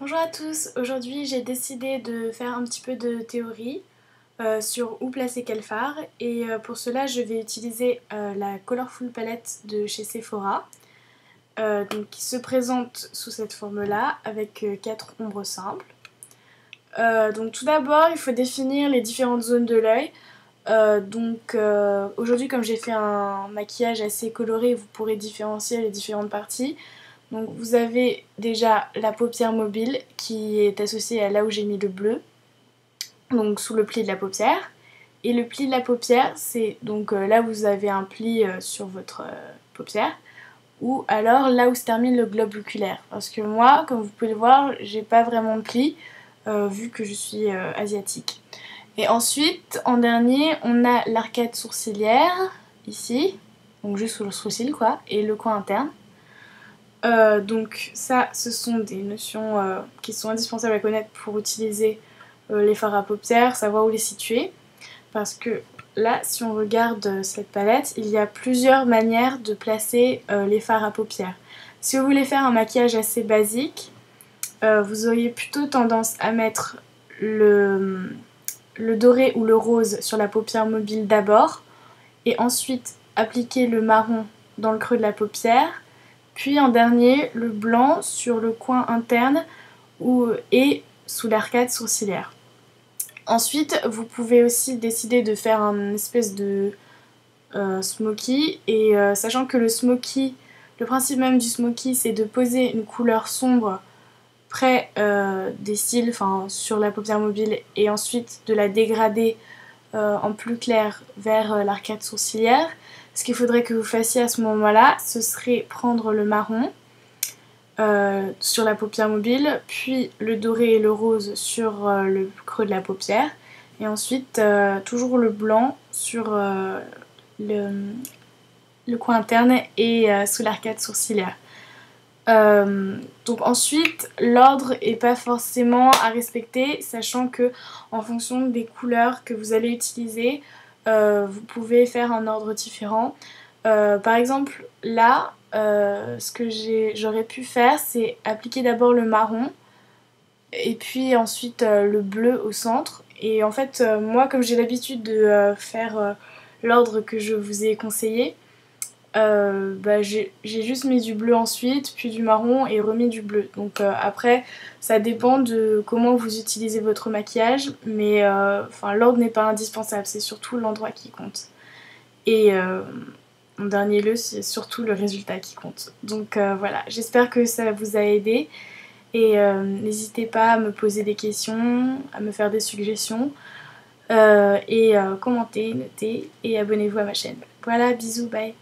Bonjour à tous, aujourd'hui j'ai décidé de faire un petit peu de théorie sur où placer quel fard et pour cela je vais utiliser la Colorful Palette de chez Sephora donc, qui se présente sous cette forme là avec 4 ombres simples. Donc tout d'abord il faut définir les différentes zones de l'œil. Aujourd'hui comme j'ai fait un maquillage assez coloré, vous pourrez différencier les différentes parties. Donc vous avez déjà la paupière mobile qui est associée à là où j'ai mis le bleu, donc sous le pli de la paupière. Et le pli de la paupière, c'est donc là où vous avez un pli sur votre paupière, ou alors là où se termine le globe oculaire. Parce que moi, comme vous pouvez le voir, j'ai pas vraiment de pli, vu que je suis asiatique. Et ensuite, en dernier, on a l'arcade sourcilière, ici, donc juste sous le sourcil quoi, et le coin interne. Donc ça, ce sont des notions qui sont indispensables à connaître pour utiliser les fards à paupières, savoir où les situer. Parce que là, si on regarde cette palette, il y a plusieurs manières de placer les fards à paupières. Si vous voulez faire un maquillage assez basique, vous auriez plutôt tendance à mettre le doré ou le rose sur la paupière mobile d'abord, et ensuite appliquer le marron dans le creux de la paupière, puis en dernier le blanc sur le coin interne et sous l'arcade sourcilière. Ensuite vous pouvez aussi décider de faire un espèce de smoky, et sachant que le principe même du smoky c'est de poser une couleur sombre près des cils, enfin sur la paupière mobile, et ensuite de la dégrader en plus clair vers l'arcade sourcilière. Ce qu'il faudrait que vous fassiez à ce moment-là, ce serait prendre le marron sur la paupière mobile, puis le doré et le rose sur le creux de la paupière, et ensuite toujours le blanc sur le coin interne et sous l'arcade sourcilière. Donc ensuite, l'ordre n'est pas forcément à respecter, sachant que en fonction des couleurs que vous allez utiliser, vous pouvez faire un ordre différent. Par exemple, là, ce que j'aurais pu faire, c'est appliquer d'abord le marron, et puis ensuite le bleu au centre. Et en fait, moi, comme j'ai l'habitude de faire l'ordre que je vous ai conseillé, j'ai juste mis du bleu ensuite, puis du marron et remis du bleu. Donc après, ça dépend de comment vous utilisez votre maquillage, mais l'ordre n'est pas indispensable, c'est surtout l'endroit qui compte. Et en dernier lieu, c'est surtout le résultat qui compte. Donc voilà, j'espère que ça vous a aidé, et n'hésitez pas à me poser des questions, à me faire des suggestions, et commentez, notez et abonnez-vous à ma chaîne. Voilà, bisous, bye.